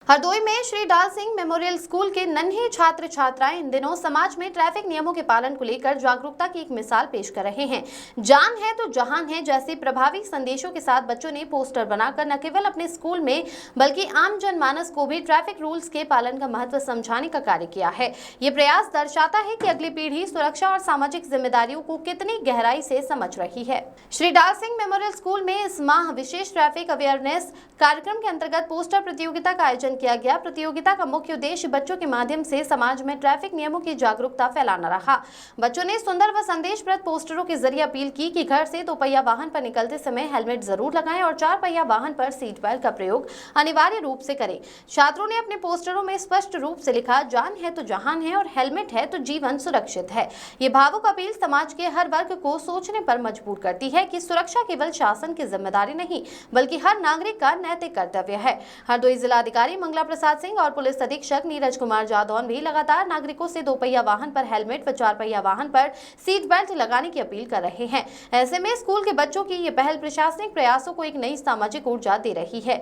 हरदोई में श्री डाल Singh memorial school के नन्हे छात्र छात्राएं इन दिनों समाज में ट्रैफिक नियमों के पालन को लेकर जागरूकता की एक मिसाल पेश कर रहे हैं। जान है तो जहान है जैसे प्रभावी संदेशों के साथ बच्चों ने पोस्टर बनाकर न केवल अपने स्कूल में बल्कि आम जनमानस को भी ट्रैफिक रूल्स के पालन का महत्व समझाने का कार्य किया है। ये प्रयास दर्शाता है कि अगली पीढ़ी सुरक्षा और सामाजिक जिम्मेदारियों को कितनी गहराई से समझ रही है। श्री डाल सिंह मेमोरियल स्कूल में इस माह विशेष ट्रैफिक अवेयरनेस कार्यक्रम के अंतर्गत पोस्टर प्रतियोगिता का आयोजन किया गया। प्रतियोगिता का मुख्य उद्देश्य बच्चों के माध्यम से समाज में ट्रैफिक नियमों की जागरूकता फैलाना रहा। बच्चों ने सुंदर व संदेशप्रद पोस्टरों के जरिए अपील की कि घर से 2 पहिया वाहन पर निकलते समय हेलमेट जरूर लगाएं और 4 पहिया वाहन पर सीट बेल्ट का प्रयोग अनिवार्य रूप से करें। छात्रों ने अपने पोस्टरों में स्पष्ट रूप से लिखा, जान है तो जहान है और हेलमेट है तो जीवन सुरक्षित है। ये भावुक अपील समाज के हर वर्ग को सोचने पर मजबूर करती है कि सुरक्षा केवल शासन की जिम्मेदारी नहीं बल्कि हर नागरिक का नैतिक कर्तव्य है। हरदोई जिलाधिकारी मंगला प्रसाद सिंह और पुलिस अधीक्षक नीरज कुमार जादौन भी लगातार नागरिकों से 2 पहिया वाहन पर हेलमेट व 4 पहिया वाहन पर सीट बेल्ट लगाने की अपील कर रहे हैं। ऐसे में स्कूल के बच्चों की ये पहल प्रशासनिक प्रयासों को एक नई सामाजिक ऊर्जा दे रही है।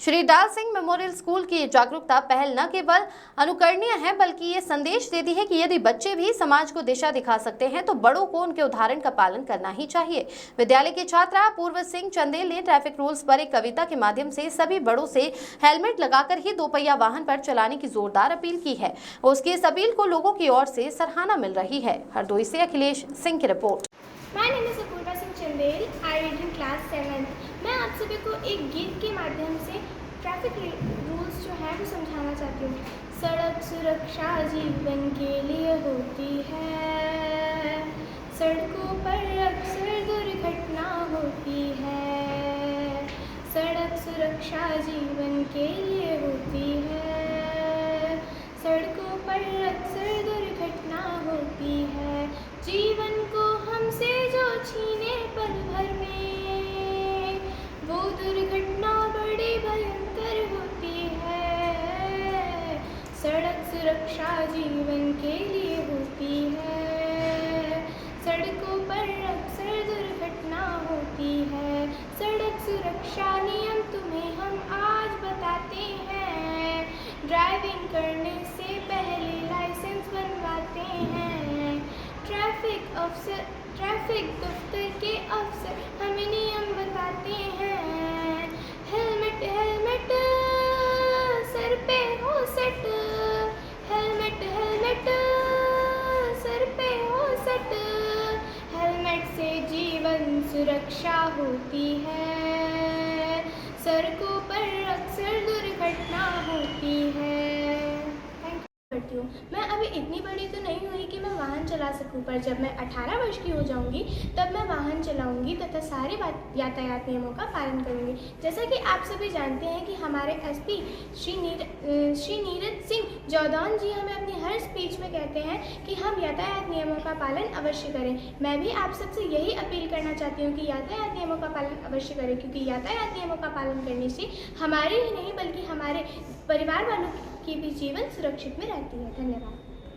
श्री डाल सिंह मेमोरियल स्कूल की जागरूकता पहल न केवल अनुकरणीय है बल्कि ये संदेश देती है कि यदि बच्चे भी समाज को दिशा दिखा सकते हैं तो बड़ों को उनके उदाहरण का पालन करना ही चाहिए। विद्यालय की छात्रा पूर्व सिंह चंदेल ने ट्रैफिक रूल्स पर एक कविता के माध्यम से सभी बड़ों से हेलमेट लगाकर ही 2 पहिया वाहन पर चलाने की जोरदार अपील की है। उसकी इस अपील को लोगों की ओर से सराहना मिल रही है। हरदोई से अखिलेश सिंह की रिपोर्ट। मैं आप सभी को एक गीत के माध्यम से ट्रैफिक रूल्स जो है वो समझाना चाहती हूँ। सड़क सुरक्षा जीवन के लिए होती है, सड़कों पर अक्सर दुर्घटना होती है। सड़क सुरक्षा जीवन के लिए होती है, सड़कों पर अक्सर दुर्घटना होती है। जीवन को हमसे जो छीने पल भर में वो दुर्घटना बड़ी भयंकर होती है। सड़क सुरक्षा जीवन के लिए होती है, सड़कों पर अक्सर दुर्घटना होती है। सड़क सुरक्षा नियम तुम्हें हम आज बताते हैं, ड्राइविंग करने से पहले लाइसेंस बनवाते हैं। ट्रैफिक दफ्तर के अफसर हमें नियम बताते हैं। हेलमेट हेलमेट सर पे हो सेट, हेलमेट हेलमेट सर पे हो सेट। हेलमेट से जीवन सुरक्षा होती है, सड़कों पर अक्सर दुर्घटना होती है। मैं अभी इतनी बड़ी तो नहीं हुई कि मैं वाहन चला सकूं, पर जब मैं 18 वर्ष की हो जाऊंगी तब मैं वाहन चलाऊंगी तथा सारे यातायात नियमों का पालन करूंगी। जैसा कि आप सभी जानते हैं कि हमारे एसपी श्री नीरज सिंह जादौन जी हमें अपनी हर स्पीच में कहते हैं कि हम यातायात नियमों का पालन अवश्य करें। मैं भी आप सबसे यही अपील करना चाहती हूँ कि यातायात नियमों का पालन अवश्य करें, क्योंकि यातायात नियमों का पालन करने से हमारे ही नहीं बल्कि हमारे परिवार वालों की भी जीवन सुरक्षित में रहती है। धन्यवाद।